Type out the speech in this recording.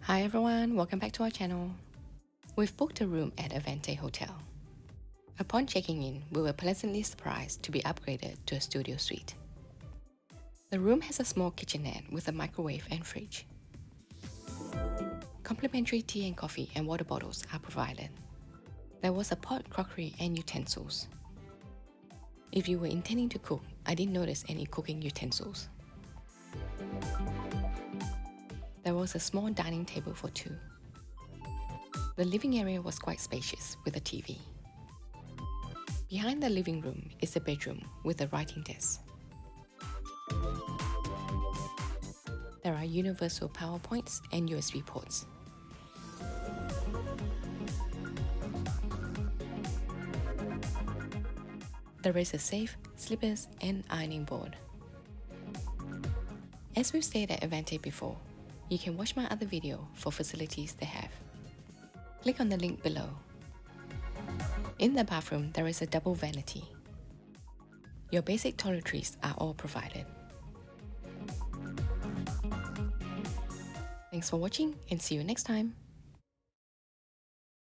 Hi everyone, welcome back to our channel. We've booked a room at Avante Hotel. Upon checking in, we were pleasantly surprised to be upgraded to a studio suite. The room has a small kitchenette with a microwave and fridge. Complimentary tea and coffee and water bottles are provided. There was a pot, crockery and utensils. If you were intending to cook, I didn't notice any cooking utensils. There was a small dining table for two. The living area was quite spacious with a TV. Behind the living room is a bedroom with a writing desk. There are universal power points and USB ports. There is a safe, slippers and ironing board. As we've stayed at Avante before, you can watch my other video for facilities they have. Click on the link below. In the bathroom, there is a double vanity. Your basic toiletries are all provided. Thanks for watching and see you next time.